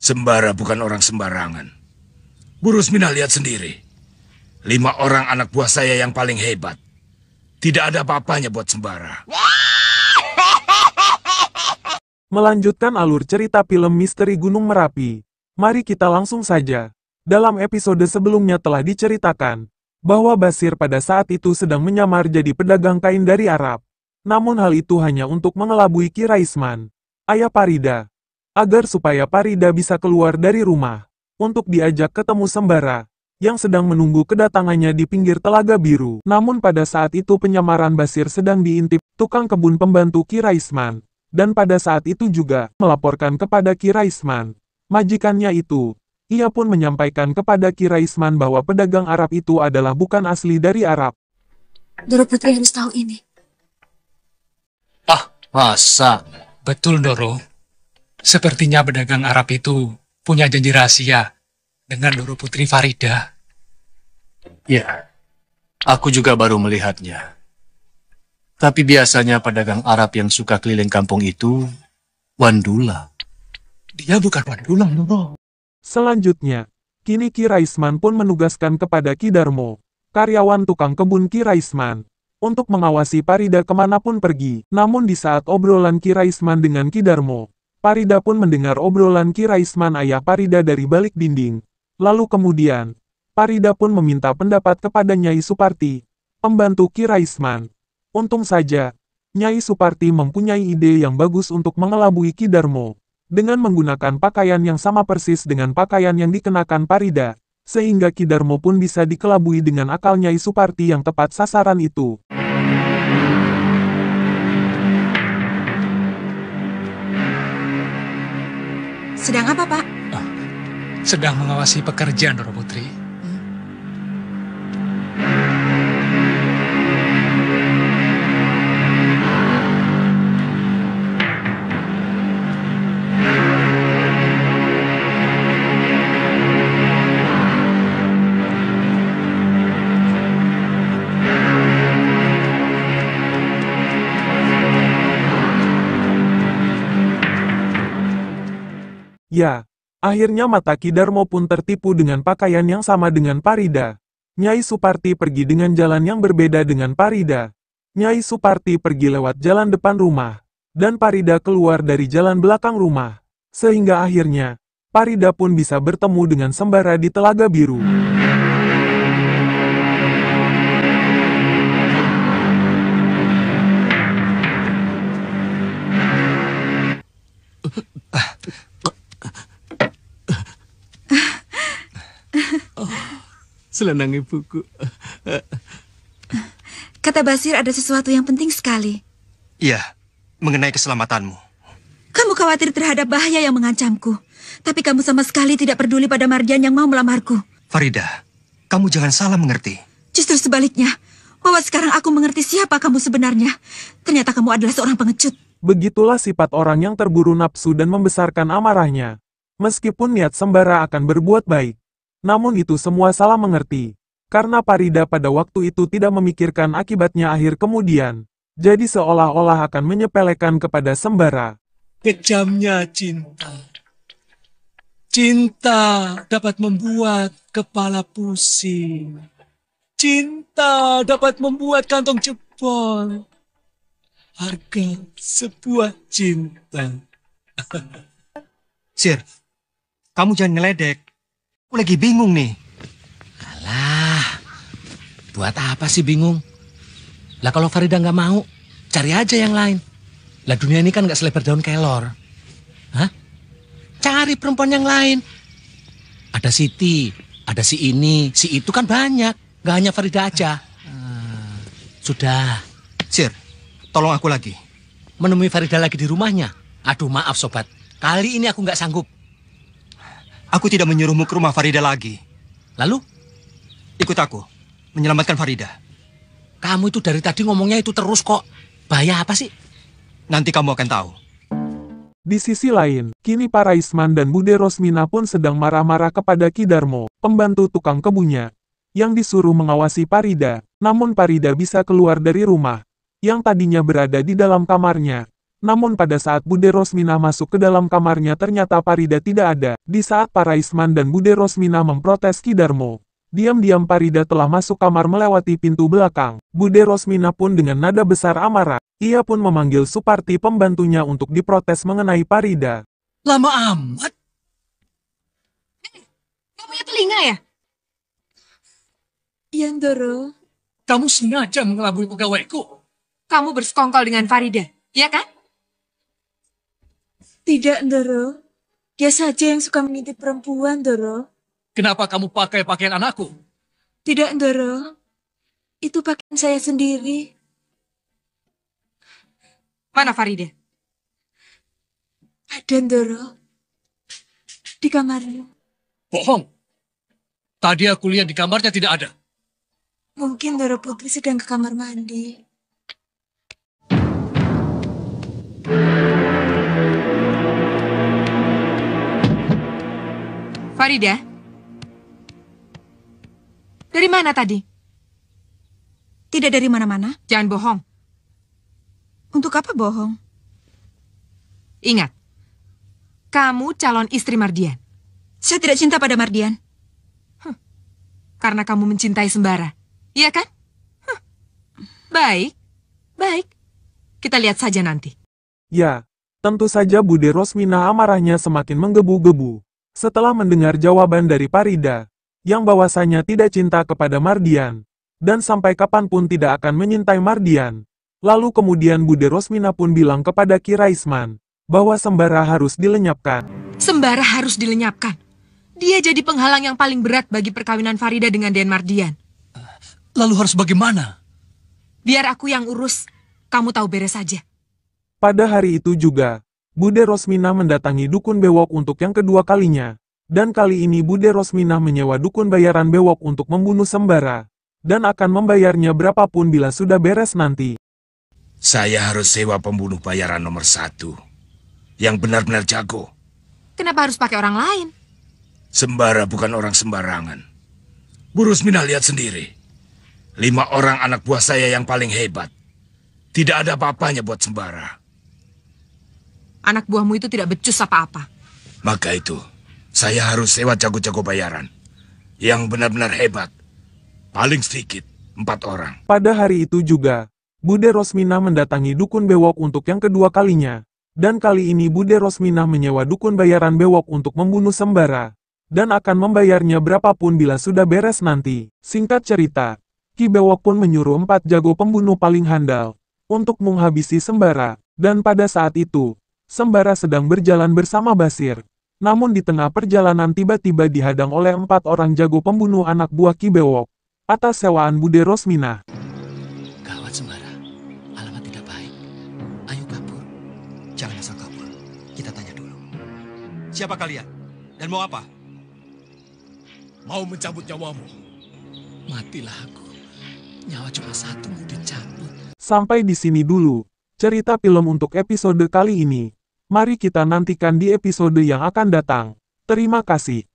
Sembara bukan orang sembarangan. Bu Rusmina lihat sendiri. 5 orang anak buah saya yang paling hebat. Tidak ada apa-apanya buat Sembara. Melanjutkan alur cerita film Misteri Gunung Merapi. Mari kita langsung saja. Dalam episode sebelumnya telah diceritakan bahwa Basir pada saat itu sedang menyamar jadi pedagang kain dari Arab. Namun hal itu hanya untuk mengelabui Ki Raisman, ayah Parida, agar supaya Parida bisa keluar dari rumah untuk diajak ketemu Sembara yang sedang menunggu kedatangannya di pinggir Telaga Biru. Namun pada saat itu penyamaran Basir sedang diintip tukang kebun pembantu Ki Raisman, dan pada saat itu juga melaporkan kepada Ki Raisman, majikannya itu. Ia pun menyampaikan kepada Ki Raisman bahwa pedagang Arab itu adalah bukan asli dari Arab. Doro Putri harus tahu ini. Ah, masa? Betul, Doro. Sepertinya pedagang Arab itu punya janji rahasia dengan Doro Putri Farida. Ya, aku juga baru melihatnya. Tapi biasanya pedagang Arab yang suka keliling kampung itu Wandula. Dia bukan Wandula, Doro. Selanjutnya, kini Ki Raisman pun menugaskan kepada Ki Darmo, karyawan tukang kebun Ki Raisman, untuk mengawasi Parida kemanapun pergi. Namun di saat obrolan Ki Raisman dengan Ki Darmo, Parida pun mendengar obrolan Ki Raisman ayah Parida dari balik dinding. Lalu kemudian, Parida pun meminta pendapat kepada Nyai Suparti, pembantu Ki Raisman. Untung saja, Nyai Suparti mempunyai ide yang bagus untuk mengelabui Ki Darmo, dengan menggunakan pakaian yang sama persis dengan pakaian yang dikenakan Parida, sehingga Ki Darmo pun bisa dikelabui dengan akal Nyai Suparti yang tepat sasaran itu. Sedang apa, Pak? Sedang mengawasi pekerjaan, Doro Putri. Ya, akhirnya mata Ki Darmo pun tertipu dengan pakaian yang sama dengan Parida. Nyai Suparti pergi dengan jalan yang berbeda dengan Parida. Nyai Suparti pergi lewat jalan depan rumah, dan Parida keluar dari jalan belakang rumah. Sehingga akhirnya, Parida pun bisa bertemu dengan Sembara di Telaga Biru. Selendang ibuku. Kata Basir ada sesuatu yang penting sekali. Iya, mengenai keselamatanmu. Kamu khawatir terhadap bahaya yang mengancamku. Tapi kamu sama sekali tidak peduli pada Marjan yang mau melamarku. Farida, kamu jangan salah mengerti. Justru sebaliknya, bahwa sekarang aku mengerti siapa kamu sebenarnya. Ternyata kamu adalah seorang pengecut. Begitulah sifat orang yang terburu nafsu dan membesarkan amarahnya. Meskipun niat Sembara akan berbuat baik, namun itu semua salah mengerti. Karena Parida pada waktu itu tidak memikirkan akibatnya akhir kemudian. Jadi seolah-olah akan menyepelekan kepada Sembara. Kejamnya cinta. Cinta dapat membuat kepala pusing. Cinta dapat membuat kantong jebol. Harga sebuah cinta. Sir, kamu jangan ngeledek. Aku lagi bingung nih. Alah, buat apa sih bingung? Lah kalau Farida nggak mau, cari aja yang lain. Lah dunia ini kan nggak selebar daun kelor. Hah? Cari perempuan yang lain. Ada Siti, ada si ini, si itu kan banyak. Nggak hanya Farida aja. Sudah. Sir, tolong aku lagi. Menemui Farida lagi di rumahnya? Aduh maaf sobat, kali ini aku nggak sanggup. Aku tidak menyuruhmu ke rumah Farida lagi. Lalu? Ikut aku, menyelamatkan Farida. Kamu itu dari tadi ngomongnya itu terus kok. Bahaya apa sih? Nanti kamu akan tahu. Di sisi lain, kini Pak Raisman dan Bude Rosmina pun sedang marah-marah kepada Ki Darmo, pembantu tukang kebunnya, yang disuruh mengawasi Parida. Namun Parida bisa keluar dari rumah, yang tadinya berada di dalam kamarnya, Namun pada saat Bude Rosmina masuk ke dalam kamarnya ternyata Farida tidak ada. Di saat para Isman dan Bude Rosmina memprotes Ki Darmo, diam-diam Farida telah masuk kamar melewati pintu belakang. Bude Rosmina pun dengan nada besar amarah. Ia pun memanggil Suparti pembantunya untuk diprotes mengenai Farida. Lama amat. Kamu punya telinga ya? Iya, Ndoro. Kamu sengaja mengelabui pegawaiku. Kamu bersekongkol dengan Farida, ya kan? Tidak, Ndoro. Dia saja yang suka mengintip perempuan, Ndoro. Kenapa kamu pakai pakaian anakku? Tidak, Ndoro. Itu pakaian saya sendiri. Mana Farida? Ada, Ndoro. Di kamarnya. Bohong. Tadi aku lihat di kamarnya tidak ada. Mungkin Ndoro Putri sedang ke kamar mandi. Farida? Dari mana tadi? Tidak dari mana-mana. Jangan bohong. Untuk apa bohong? Ingat, kamu calon istri Mardian. Saya tidak cinta pada Mardian. Karena kamu mencintai Sembara. Iya kan? Baik, baik. Kita lihat saja nanti. Ya, tentu saja Bude Rosmina amarahnya semakin menggebu-gebu. Setelah mendengar jawaban dari Farida, yang bahwasanya tidak cinta kepada Mardian, dan sampai kapanpun tidak akan menyintai Mardian. Lalu kemudian Bude Rosmina pun bilang kepada Ki Raisman, bahwa Sembara harus dilenyapkan. Sembara harus dilenyapkan. Dia jadi penghalang yang paling berat bagi perkawinan Farida dengan Den Mardian. Lalu harus bagaimana? Biar aku yang urus. Kamu tahu beres saja. Pada hari itu juga, Bude Rosmina mendatangi Dukun Bewok untuk yang kedua kalinya. Dan kali ini Bude Rosmina menyewa Dukun bayaran Bewok untuk membunuh Sembara. Dan akan membayarnya berapapun bila sudah beres nanti. Saya harus sewa pembunuh bayaran nomor 1. Yang benar-benar jago. Kenapa harus pakai orang lain? Sembara bukan orang sembarangan. Bu Rosmina lihat sendiri. 5 orang anak buah saya yang paling hebat. Tidak ada apa-apanya buat Sembara. Anak buahmu itu tidak becus apa-apa. Maka itu, saya harus sewa jago-jago bayaran. Yang benar-benar hebat. Paling sedikit, 4 orang. Pada hari itu juga, Bude Rosmina mendatangi Dukun Bewok untuk yang kedua kalinya. Dan kali ini Bude Rosmina menyewa Dukun bayaran Bewok untuk membunuh Sembara. Dan akan membayarnya berapapun bila sudah beres nanti. Singkat cerita, Ki Bewok pun menyuruh 4 jago pembunuh paling handal untuk menghabisi Sembara. Dan pada saat itu, Sembara sedang berjalan bersama Basir. Namun di tengah perjalanan tiba-tiba dihadang oleh 4 orang jago pembunuh anak buah Ki Bewok atas sewaan Bude Rosmina. Gawat Sembara, alamat tidak baik. Ayo kabur. Jangan asal kabur. Kita tanya dulu. Siapa kalian? Dan mau apa? Mau mencabut nyawamu. Matilah aku. Nyawa cuma satu mau dicabut. Sampai di sini dulu cerita film untuk episode kali ini. Mari kita nantikan di episode yang akan datang. Terima kasih.